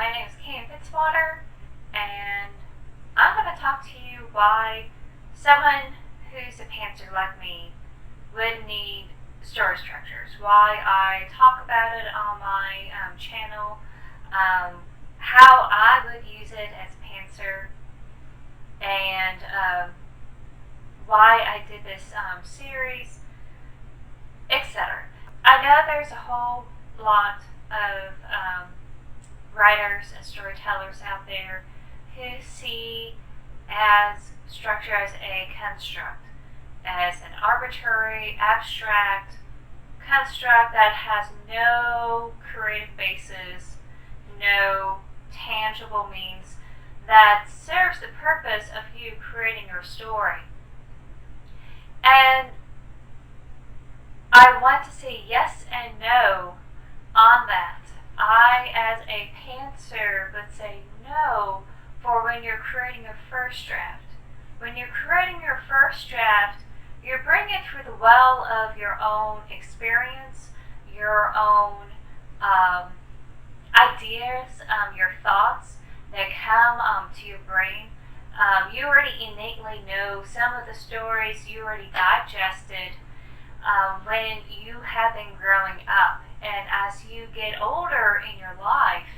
my name is K.N.Fitzwater, and I'm going to talk to you why someone who's a pantser like me would need story structures, why I talk about it on my channel, how I would use it as a pantser, and why I did this series, etc. I know there's a whole lot of writers and storytellers out there who see as structure as a construct, as an arbitrary, abstract construct that has no creative basis, no tangible means that serves the purpose of you creating your story. And I want to say yes and no on that. I, as a pantser, would say no for when you're creating a first draft. When you're creating your first draft, you're bringing it through the well of your own experience, your own ideas, your thoughts that come to your brain. You already innately know some of the stories you already digested when you have been growing up. And as you get older in your life,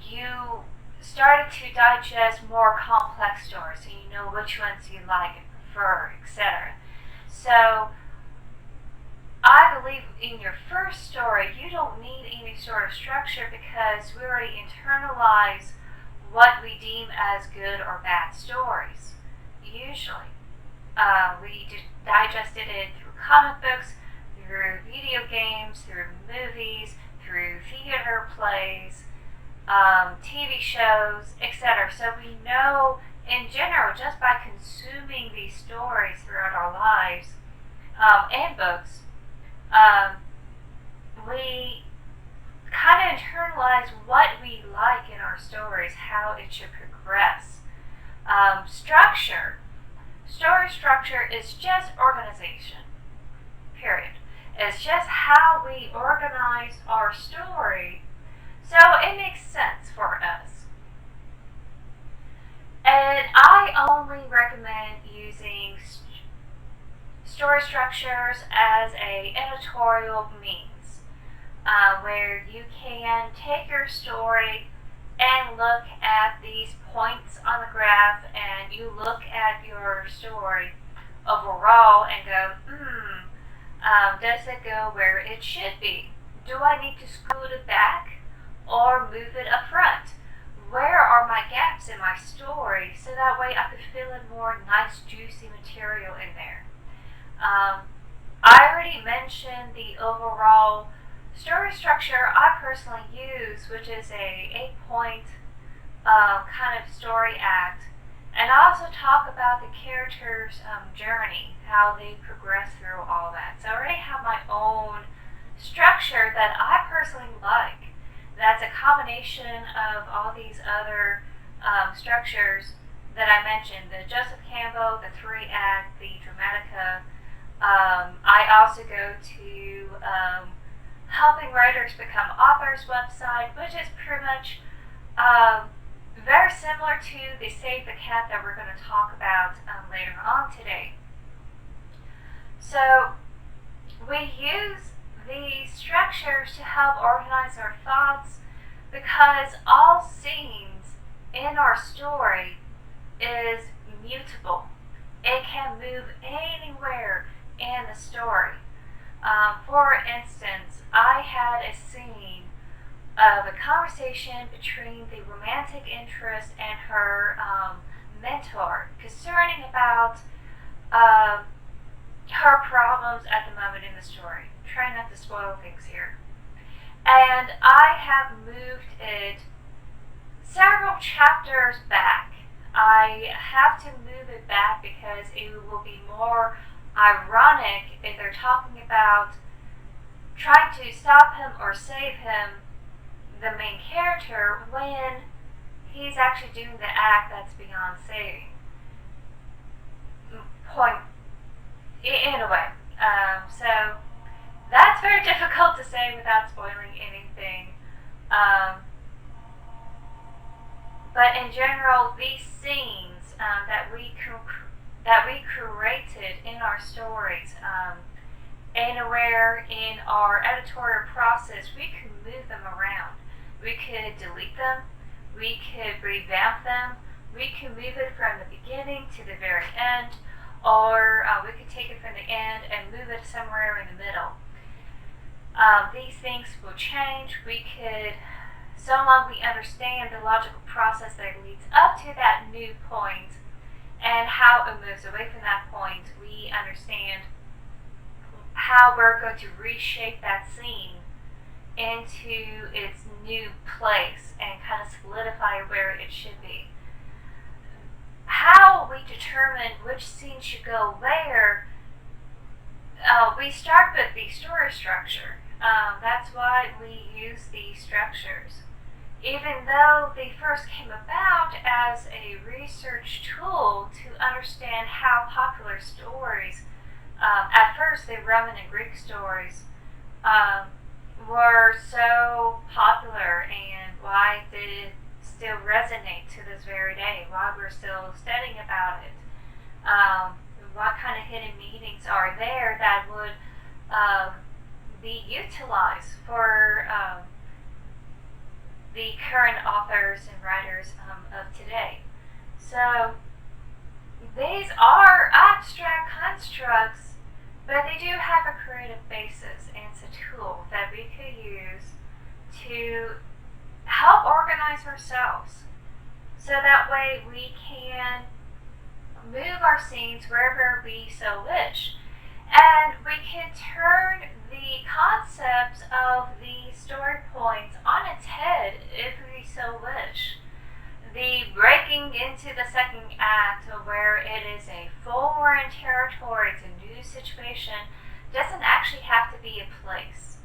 you started to digest more complex stories, so you know which ones you like and prefer, etc. So I believe in your first story, you don't need any sort of structure because we already internalize what we deem as good or bad stories. Usually, we digested it through comic books, through video games, through movies, through theater plays, TV shows, etc. So we know, in general, just by consuming these stories throughout our lives and books, we kind of internalize what we like in our stories, how it should progress. Story structure is just organization, period. It's just how we organize our story so it makes sense for us. And I only recommend using story structures as an editorial means, where you can take your story and look at these points on the graph, and you look at your story overall and go, does it go where it should be? Do I need to scoot it back or move it up front? Where are my gaps in my story so that way I could fill in more nice juicy material in there? I already mentioned the overall story structure I personally use, which is a 8-point kind of story act. And I also talk about the character's journey, how they progress through all that. So I already have my own structure that I personally like. That's a combination of all these other structures that I mentioned, the Joseph Campbell, the 3-act, the Dramatica. I also go to Helping Writers Become Authors website, which is pretty much very similar to the Save the Cat that we're going to talk about later on today. So we use these structures to help organize our thoughts because all scenes in our story is mutable. It can move anywhere in the story. For instance, I had a scene of a conversation between the romantic interest and her mentor concerning about her problems at the moment in the story. Try not to spoil things here. And I have moved it several chapters back. I have to move it back because it will be more ironic if they're talking about trying to stop him or save him, the main character, when he's actually doing the act that's beyond saving. Point in a way. So that's very difficult to say without spoiling anything But in general, these scenes that we created in our stories, anywhere in our editorial process, we could move them around. We could delete them. We could revamp them. We could move it from the beginning to the very end, or we could take it from the end and move it somewhere in the middle. These things will change. We could, so long we understand the logical process that leads up to that new point and how it moves away from that point, we understand how we're going to reshape that scene into its new place and kind of solidify where it should be. How we determine which scene should go where, we start with the story structure. That's why we use these structures. Even though they first came about as a research tool to understand how popular stories, at first the Roman and Greek stories, were so popular, and why they still resonate to this very day, why we're still studying about it, what kind of hidden meanings are there that would be utilized for the current authors and writers of today. So these are abstract constructs, but they do have a creative basis, and it's a tool that we could use to help organize ourselves, so that way we can move our scenes wherever we so wish. And we can turn the concepts of the story points on its head if we so wish. The breaking into the second act, where it is a foreign territory, it's a new situation, doesn't actually have to be a place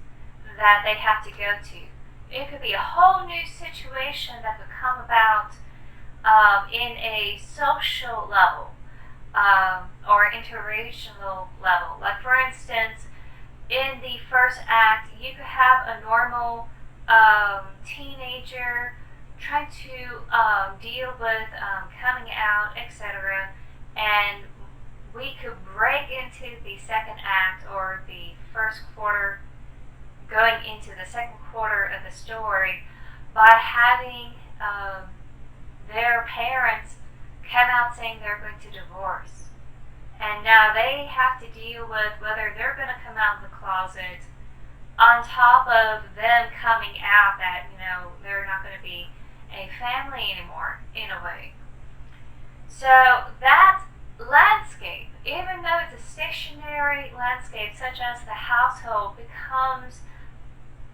that they have to go to. It could be a whole new situation that could come about in a social level, or interracial level. Like, for instance, in the first act, you could have a normal teenager trying to deal with coming out, etc. And we could break into the second act, or the first quarter, going into the second quarter of the story, by having their parents come out saying they're going to divorce. And now they have to deal with whether they're going to come out of the closet, on top of them coming out that, they're not going to be a family anymore, in a way. So that landscape, even though it's a stationary landscape, such as the household, becomes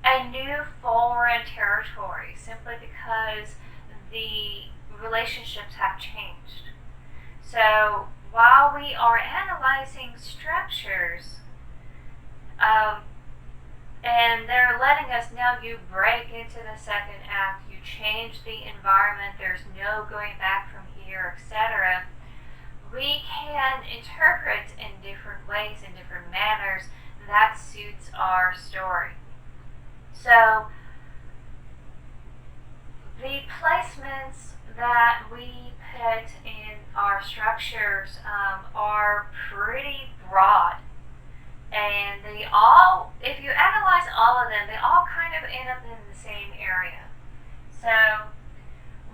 a new foreign territory, simply because the relationships have changed. So while we are analyzing structures, and they're letting us know, you break into the second act, you change the environment, there's no going back from here, etc., we can interpret in different ways, in different manners, that suits our story. So the placements that we put in our structures are pretty broad, and they all, if you analyze all of them, they all kind of end up in the same area. So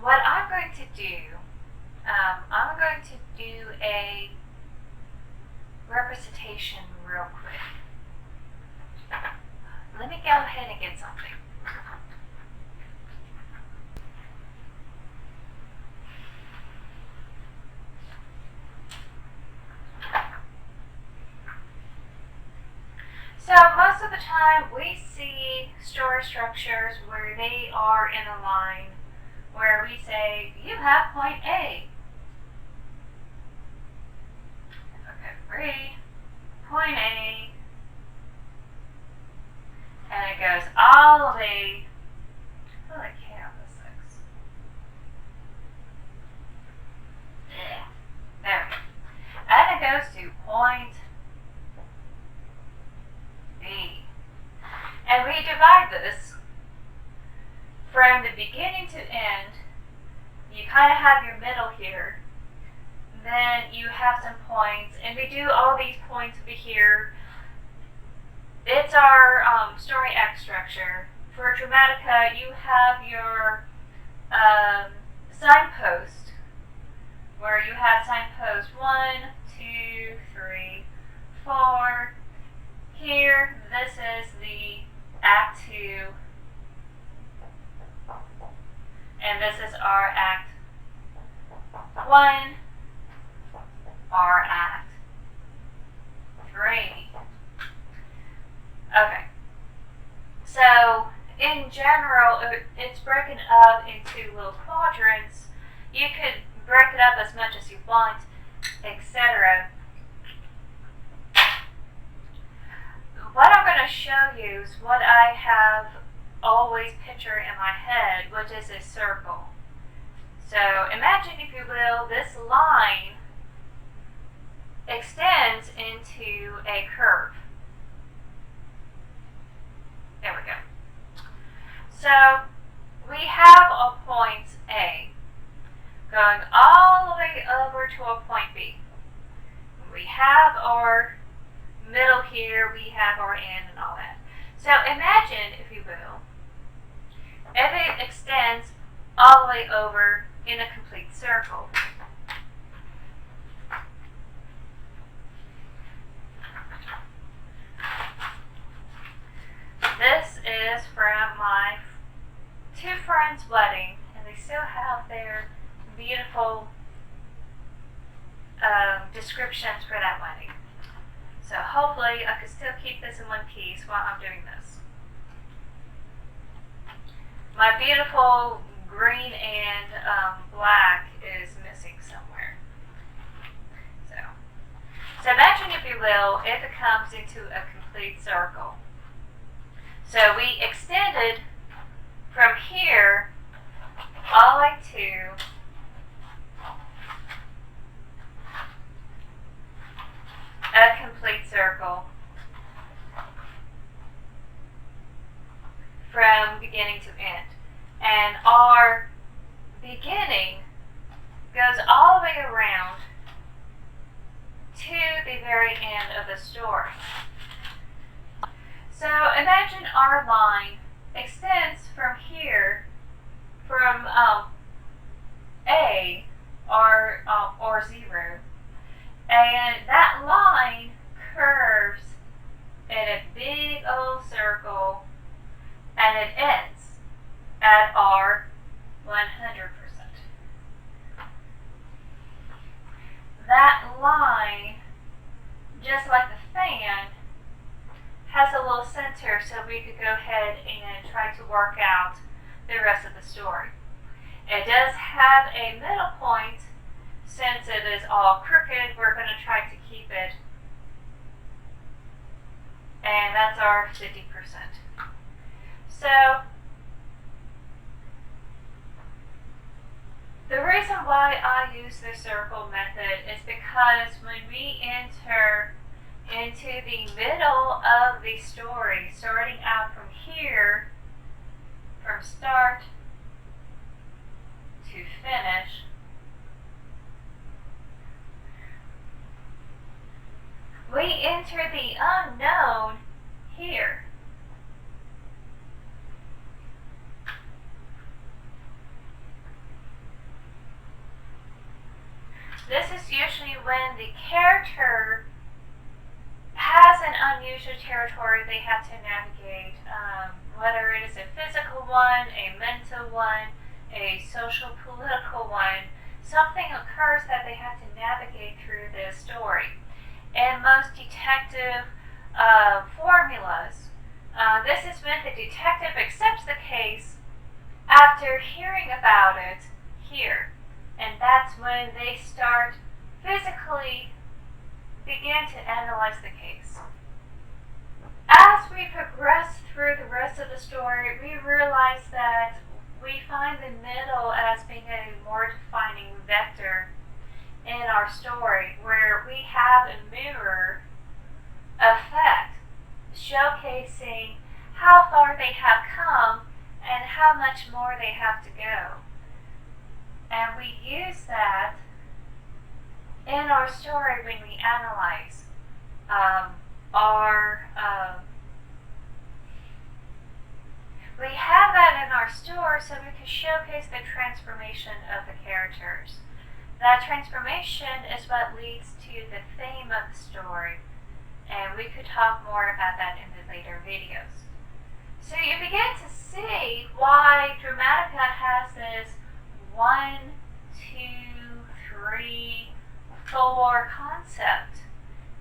what I'm going to do, I'm going to do a representation real quick. Let me go ahead and get something. So most of the time we see story structures where they are in a line, where we say, you have point A. Okay, read point A, and it goes all the way, holy cow, this sucks. Yeah, there we go. And it goes to point B. And we divide this from the beginning to end you kind of have your middle here. Then you have some points, and we do all these points over here. It's our story act structure. For Dramatica, you have your signpost, where you have signpost 1, 2, 3, 4. Here, this is the Act 2, and this is our Act 1, our Act 3. Okay, so in general, it's broken up into little quadrants. You could break it up as much as you want, etc. What I'm going to show you is what I have always pictured in my head, which is a circle. So imagine, if you will, this line extends into a curve. There we go. So we have a point A going all the way over to a point B. We have our middle here, we have our end and all that. So imagine, if you will, if it extends all the way over in a complete circle. This is from my two friends' wedding, and they still have their beautiful descriptions for that wedding. So hopefully I can still keep this in one piece while I'm doing this. My beautiful green and black is missing somewhere. So imagine, if you will, if it comes into a complete circle. So we extended from here all the way to a complete circle from beginning to end. And our beginning goes all the way around to the very end of the story. So imagine our line extends from here, from A, or 0, and that line curves in a big old circle, and it ends at our 100%. That line, just like the fan, has a little center, so we could go ahead and try to work out the rest of the story. It does have a middle point. Since it is all crooked, we're going to try to keep it, and that's our 50%. So the reason why I use the circle method is because when we enter into the middle of the story, starting out from here, from start to finish, we enter the unknown here. This is usually when the character has an unusual territory they have to navigate, whether it is a physical one, a mental one, a social political one. Something occurs that they have to navigate through this story. And most detective formulas, this is when the detective accepts the case after hearing about it here. And that's when they start physically begin to analyze the case. As we progress through the rest of the story, we realize that we find the middle as being a more defining vector in our story, where we have a mirror effect showcasing how far they have come and how much more they have to go. And we use that in our story when we analyze we have that in our story so we can showcase the transformation of the characters. That transformation is what leads to the theme of the story, and we could talk more about that in the later videos. So you begin to see why Dramatica has this 1, 2, 3, 4 concept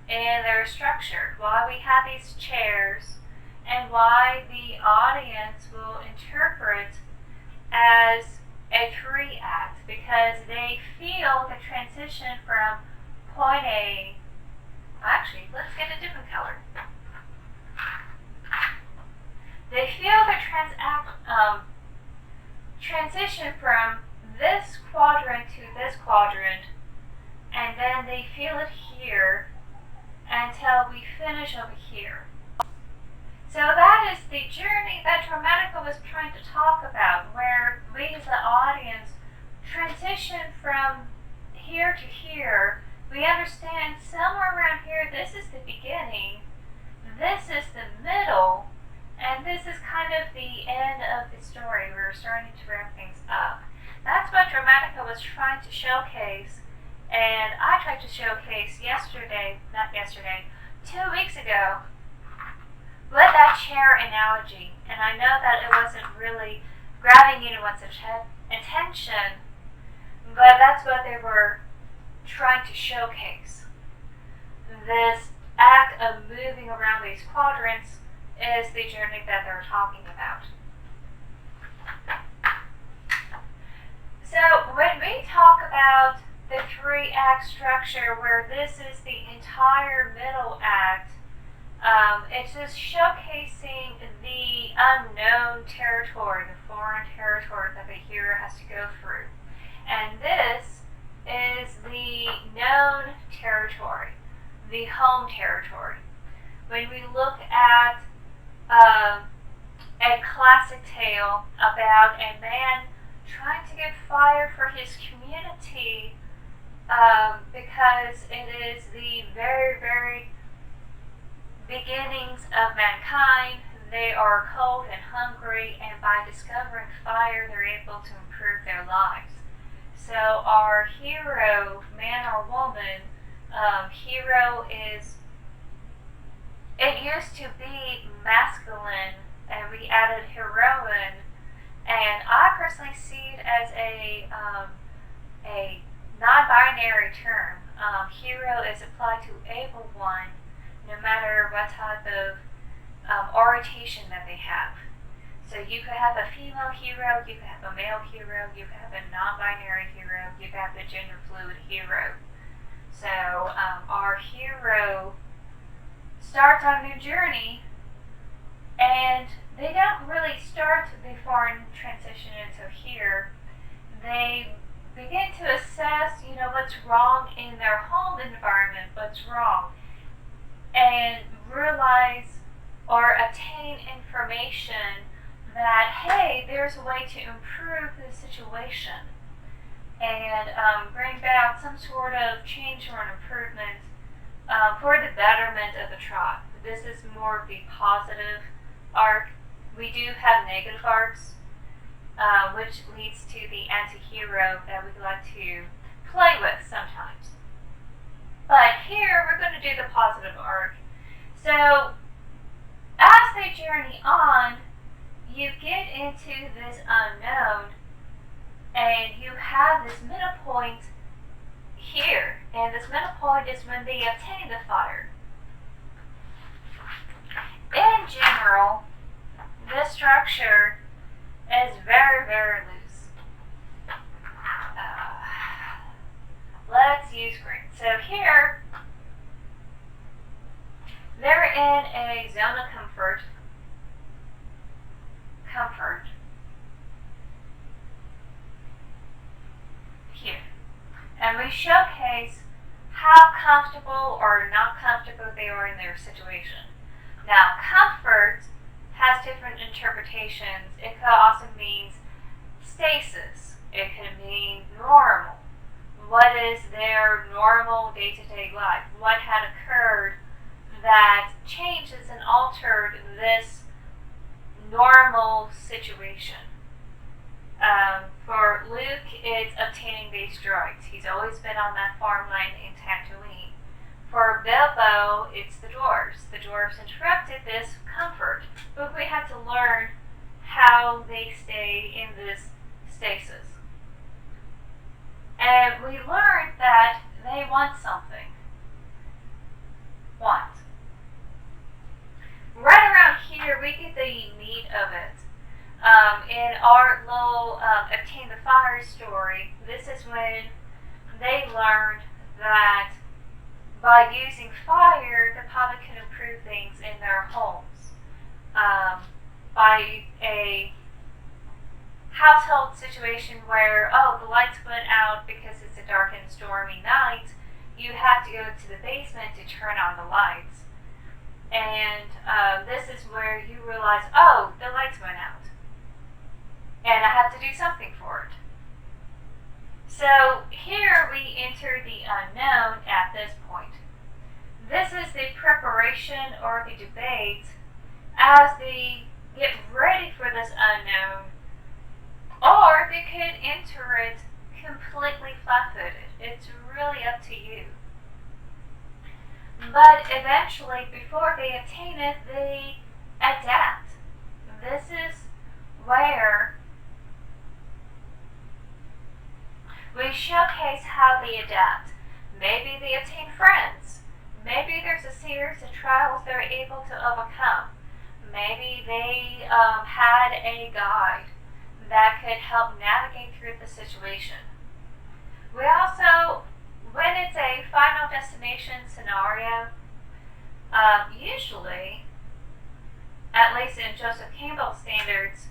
in their structure. Why we have these chairs, and why the audience will interpret as a 3-act, because they feel the transition from point A. Actually, let's get a different color. They feel the transition from this quadrant to this quadrant, and then they feel it here until we finish over here. So that is the journey that Dramatica was trying to talk about, where we as the audience transition from here to here. We understand somewhere around here, this is the beginning, this is the middle, and this is kind of the end of the story. We're starting to wrap things up. That's what Dramatica was trying to showcase, and I tried to showcase 2 weeks ago, with that chair analogy. And I know that it wasn't really grabbing anyone's attention, but that's what they were trying to showcase. This act of moving around these quadrants is the journey that they're talking about. So when we talk about the 3-act structure, where this is the entire middle act, it's just showcasing the unknown territory, the foreign territory that the hero has to go through. And this is the known territory, the home territory. When we look at a classic tale about a man trying to get fire for his community, because it is the very, very beginnings of mankind. They are cold and hungry, and by discovering fire, they're able to improve their lives. So our hero, man or woman, hero is, it used to be masculine, and we added heroine, and I personally see it as a non-binary term. Hero is applied to able one, no matter what type of orientation that they have. So you could have a female hero, you could have a male hero, you could have a non-binary hero, you could have a gender fluid hero. So our hero starts on a new journey, and they don't really start the foreign transition until here. They begin to assess, what's wrong in their home environment, what's wrong, and realize or obtain information that, hey, there's a way to improve the situation and bring about some sort of change or an improvement for the betterment of the tribe. This is more of the positive arc. We do have negative arcs, which leads to the anti-hero that we like to play with sometimes. But here, we're going to do the positive arc. So, as they journey on, you get into this unknown, and you have this middle point here. And this middle point is when they obtain the fire. In general, this structure is very, very loose. Let's use green. So here, they're in a zone of comfort. Here. And we showcase how comfortable or not comfortable they are in their situation. Now, comfort has different interpretations. It could also mean stasis. It could mean was their normal day-to-day life? What had occurred that changes and altered this normal situation? For Luke, it's obtaining these droids. He's always been on that farmland in Tatooine. For Bilbo, it's the dwarves. The dwarves interrupted this comfort, but we had to learn how they stay in this stasis. And we learned that they want something. Want. Right around here, we get the meat of it. In our little Obtain the Fire story, this is when they learned that by using fire, the public can improve things in their homes. By a household situation where, the lights went out because it's a dark and stormy night, you have to go to the basement to turn on the lights. And this is where you realize, the lights went out. And I have to do something for it. So here we enter the unknown at this point. This is the preparation or the debate as they get ready for this unknown, or they could enter it completely flat-footed. It's really up to you. But eventually, before they attain it, they adapt. This is where we showcase how they adapt. Maybe they obtain friends. Maybe there's a series of trials they're able to overcome. Maybe they had a guide that could help navigate through the situation. We also, when it's a final destination scenario, usually, at least in Joseph Campbell's standards,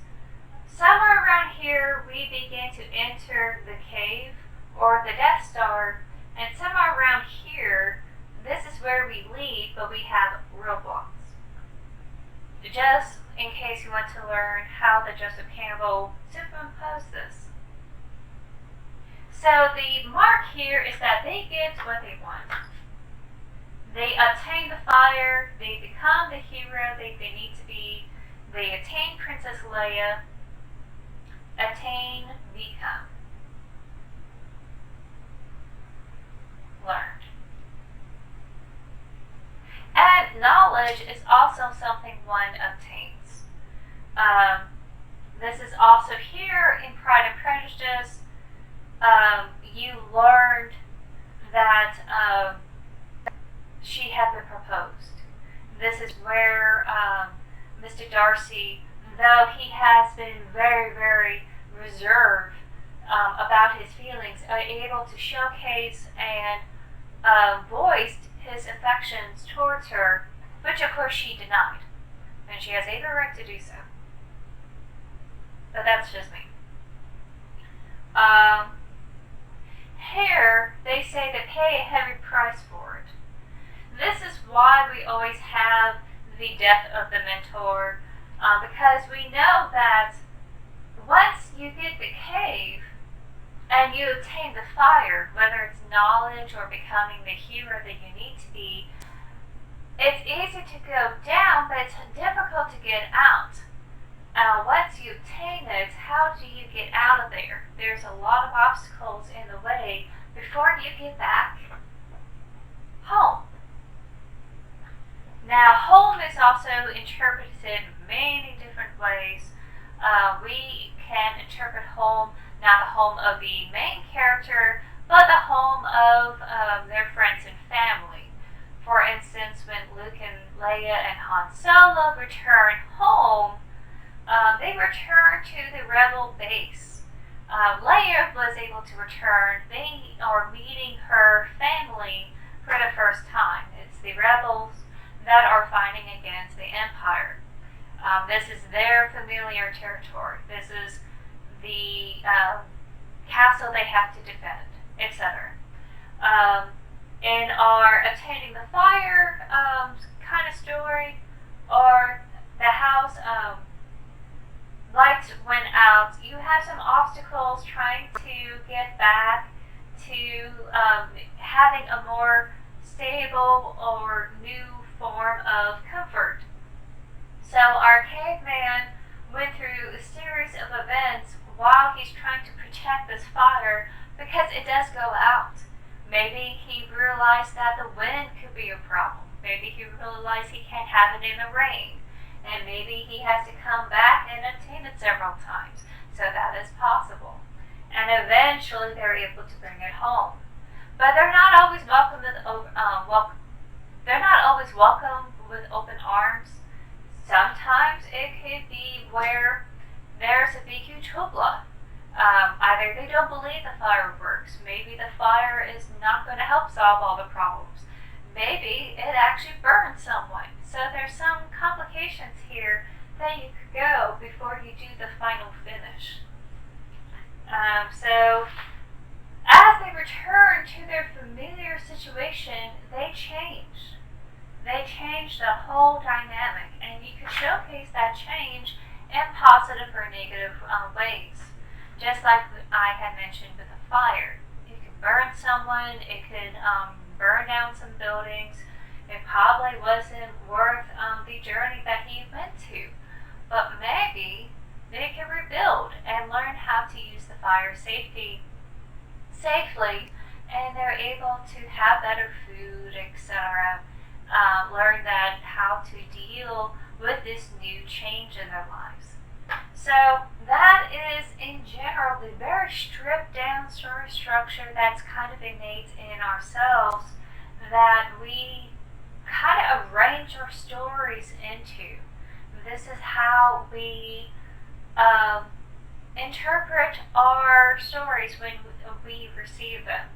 somewhere around here we begin to enter the cave or the Death Star, and somewhere around here, this is where we leave, but we have roadblocks. Just in case you want to learn how the Joseph Campbell superimposed this. So the mark here is that they get what they want. They obtain the fire, they become the hero they need to be, they attain Princess Leia, attain, become. Learned. And knowledge is also something one obtains. This is also here in Pride and Prejudice. You learned that she had been proposed. This is where Mr. Darcy, though he has been very, very reserved about his feelings, able to showcase and voiced his affections towards her, which of course she denied. And she has every right to do so. But that's just me. Here, they say they pay a heavy price for it. This is why we always have the death of the mentor, because we know that once you get the cave and you obtain the fire, whether it's knowledge or becoming the hero that you need to be, it's easy to go down, but it's difficult to get out. Once you obtain it, how do you get out of there? There's a lot of obstacles in the way before you get back home. Now, home is also interpreted many different ways. We can interpret home, not the home of the main character, but the home of their friends and family. For instance, when Luke and Leia and Han Solo return home, they return to the Rebel base. Leia was able to return. They are meeting her family for the first time. It's the Rebels that are fighting against the Empire. This is their familiar territory. This is the castle they have to defend, etc. In our Attaining the Fire kind of story, or the house lights went out, you have some obstacles trying to get back to having a more stable or new form of comfort. So our caveman went through a series of events while he's trying to protect this fire because it does go out. Maybe he realized that the wind could be a problem. Maybe he realized he can't have it in the rain. And maybe he has to come back and obtain it several times. So that is possible. And eventually they're able to bring it home. But they're not always welcome with open arms. Sometimes it could be where there's a big huge hoopla. Either they don't believe the fire works. Maybe the fire is not going to help solve all the problems. Maybe it actually burned someone. So there's some complications here that you could go before you do the final finish. So as they return to their familiar situation, they change. They change the whole dynamic, and you can showcase that change in positive or negative ways. Just like I had mentioned with a fire. It could burn someone, it could burn down some buildings. It probably wasn't worth the journey that he went to. But maybe they can rebuild and learn how to use the fire safely, and they're able to have better food, etc. Learn that how to deal with this new change in their lives. So that is, in general, the very stripped down story structure that's kind of innate in ourselves that we kind of arrange our stories into. This is how we interpret our stories when we receive them.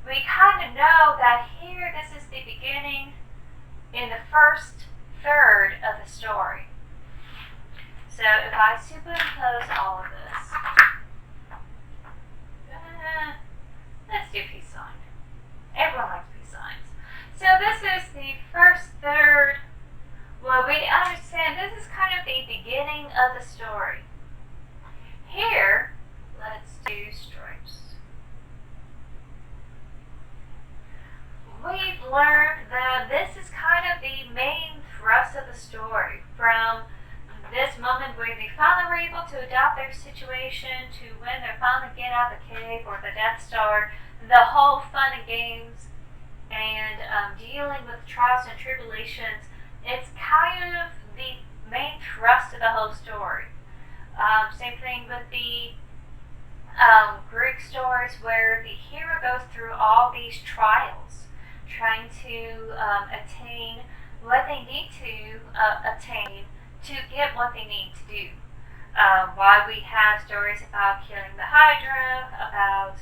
We kind of know that here, this is the beginning in the first third of the story. So if I superimpose all of this, let's do peace sign. Everyone likes peace signs. So this is the first third. Well, we understand this is kind of the beginning of the story. Here, let's do stripes. We've learned that this is kind of the main thrust of the story, from this moment where they finally were able to adapt their situation to when they finally get out of the cave or the Death Star, the whole fun and games and dealing with trials and tribulations. It's kind of the main thrust of the whole story. Same thing with the Greek stories where the hero goes through all these trials, trying to attain what they need to obtain to get what they need to do. Why we have stories about killing the Hydra, about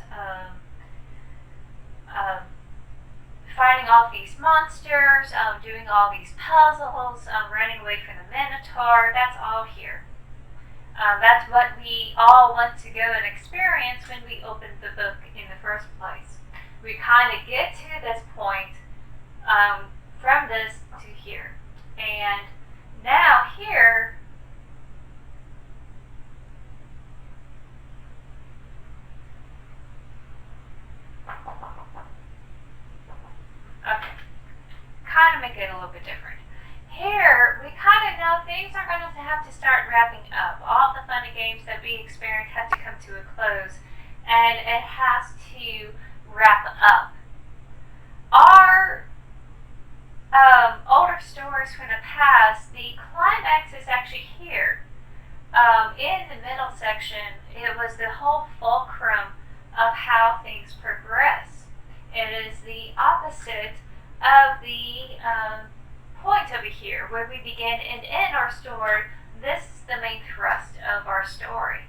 fighting off these monsters, doing all these puzzles, running away from the Minotaur, that's all here. That's what we all want to go and experience when we open the book in the first place. We kind of get to this point from this to here. And now here, okay, kind of make it a little bit different. Here, we kind of know things are going to have to start wrapping up. All the fun and games that we experienced have to come to a close, and it has to wrap up. Our older stories from the past, the climax is actually here. In the middle section, it was the whole fulcrum of how things progress. It is the opposite of the point over here, where we begin and end our story. This is the main thrust of our story.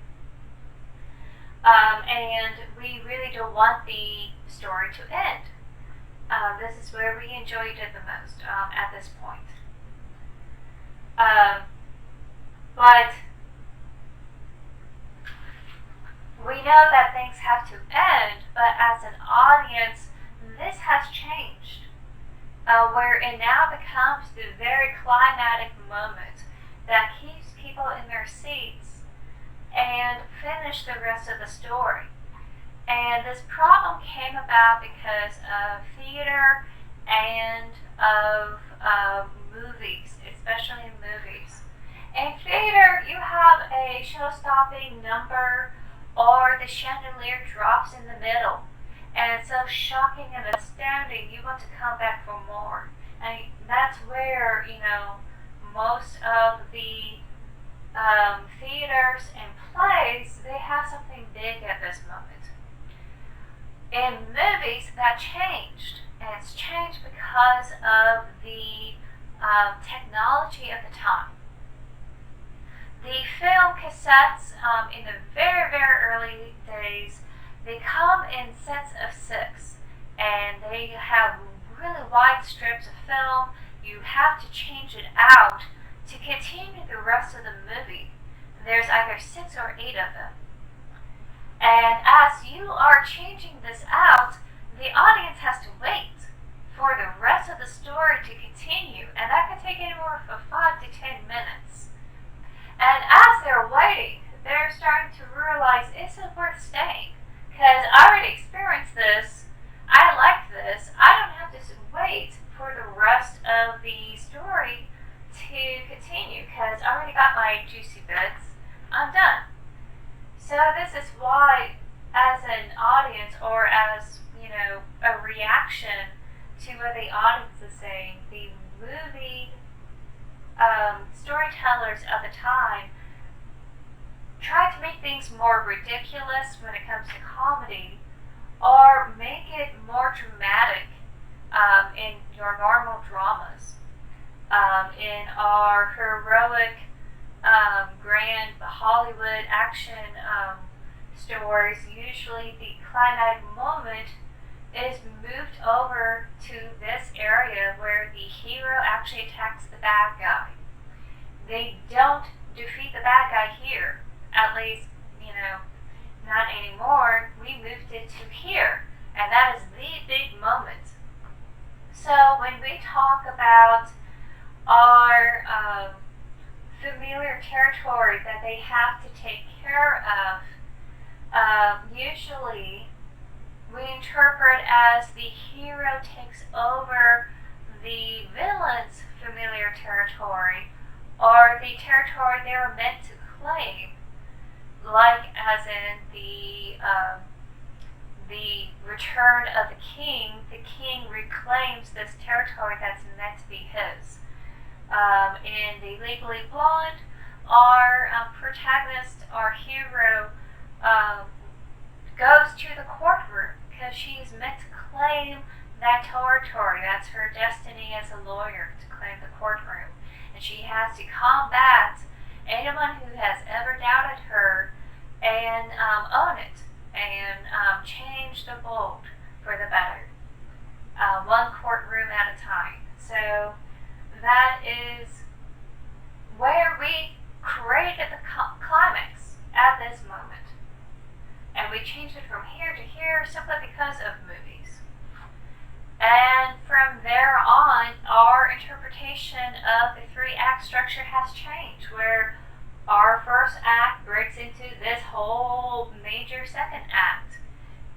And we really don't want the story to end. This is where we enjoyed it the most at this point. But we know that things have to end, but as an audience, this has changed. Where it now becomes the very climatic moment that keeps people in their seats and finish the rest of the story. And this problem came about because of theater and of movies, especially in movies. In theater, you have a show-stopping number, or the chandelier drops in the middle, and it's so shocking and astounding, you want to come back for more. And that's where, most of the theaters and plays, they have something big at this moment. In movies, that changed, and it's changed because of the technology of the time. The film cassettes in the very, very early days, they come in sets of 6, and they have really wide strips of film. You have to change it out to continue the rest of the movie. There's either 6 or 8 of them. And as you are changing this out, the audience has to wait for the rest of the story to continue, and that can take anywhere from 5 to 10 minutes. And as they're waiting, they're starting to realize, is it worth staying? Because I already experienced this, I like this, I don't have to wait for the rest of the story to continue, because I already got my juicy bits, I'm done. So this is why, as an audience, or as, a reaction to what the audience is saying, the movie storytellers of the time try to make things more ridiculous when it comes to comedy, or make it more dramatic in your normal dramas. In our heroic, grand Hollywood action stories, usually the climatic moment is moved over to this area where the hero actually attacks the bad guy. They don't defeat the bad guy here, at least, not anymore. We moved it to here, and that is the big moment. So when we talk about our familiar territory that they have to take care of, usually we interpret as the hero takes over the villain's familiar territory, or the territory they were meant to claim, like as in the Return of the King reclaims this territory that's meant to be his. In the Legally Blonde, our protagonist, our hero, goes to the courtroom because she's meant to claim that territory. That's her destiny as a lawyer, to claim the courtroom. And she has to combat anyone who has ever doubted her and own it, and change the bold for the better. One courtroom at a time. So that is where we created the climax at this moment. And we changed it from here to here simply because of movies. And from there on, our interpretation of the 3-act structure has changed, where our first act breaks into this whole major second act.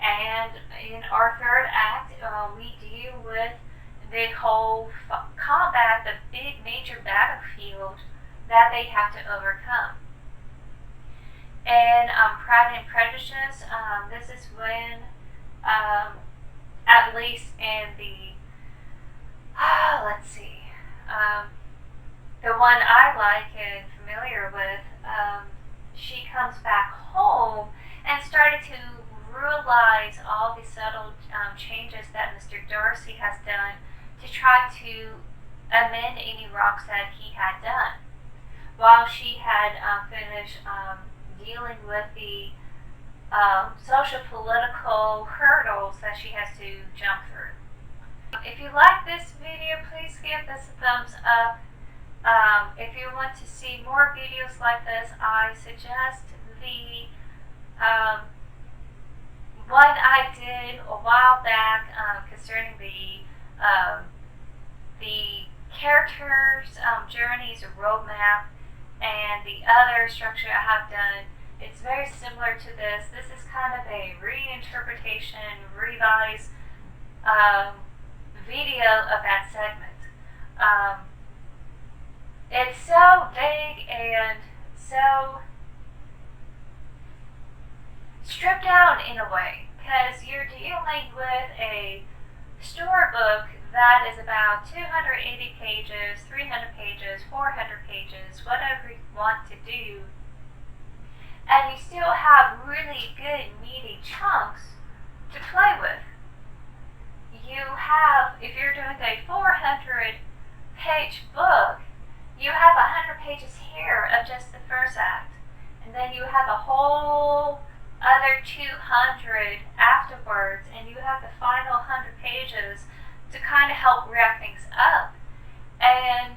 And in our third act, we deal with the whole combat, the big major battlefield that they have to overcome. And Pride and Prejudice, this is when, at least in the, the one I like and familiar with, she comes back home and started to realize all the subtle changes that Mr. Darcy has done to try to amend any wrongs that he had done, while she had finished dealing with the social political hurdles that she has to jump through. If you like this video, please give this a thumbs up. If you want to see more videos like this, I suggest the one I did a while back concerning the characters' journeys, a roadmap, and the other structure I have done It's very similar to this. This is kind of a reinterpretation, revised video of that segment. It's so vague and so stripped down in a way, because you're dealing with a storybook that is about 280 pages, 300 pages, 400 pages, whatever you want to do, and you still have really good meaty chunks to play with. You have, if you're doing a 400 page book, you have 100 pages here of just the first act, and then you have a whole other 200 afterwards, and you have the final 100 pages to kind of help wrap things up. And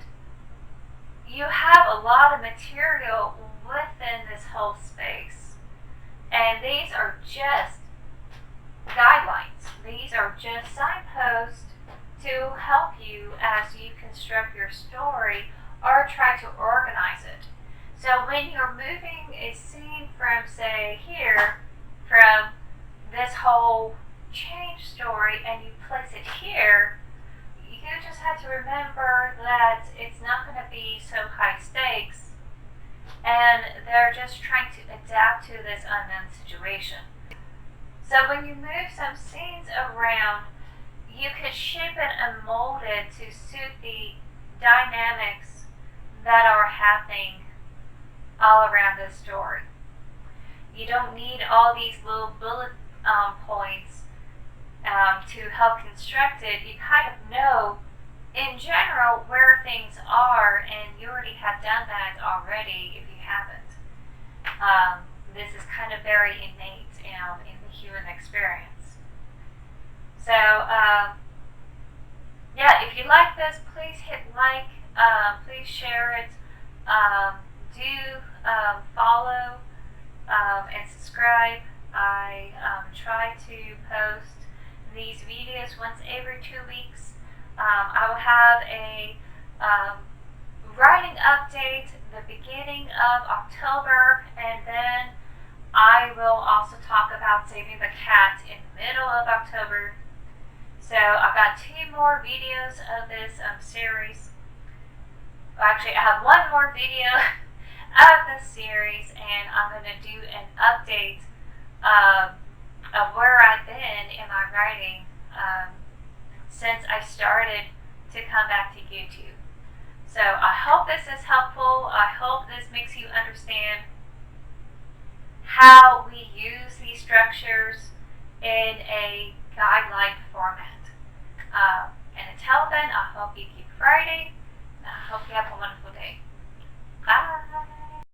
you have a lot of material within this whole space. And these are just guidelines. These are just signposts to help you as you construct your story or try to organize it. So when you're moving a scene from, say, here, from this whole change story, and you place it here, you just have to remember that it's not going to be so high stakes, and they're just trying to adapt to this unknown situation. So when you move some scenes around, you could shape it and mold it to suit the dynamics that are happening all around the story. You don't need all these little bullet points to help construct it. You kind of know in general where things are, and you already have done that already if you haven't. This is kind of very innate in the human experience. So yeah, if you like this, please hit like, please share it, do follow and subscribe. I try to post these videos once every 2 weeks. I will have a writing update the beginning of October, and then I will also talk about saving the cat in the middle of October. So I've got 2 more videos of this series. Actually, I have 1 more video of this series, and I'm going to do an update of where I've been in my writing since I started to come back to YouTube. So I hope this is helpful. I hope this makes you understand how we use these structures in a guideline format. And until then, I hope you keep writing,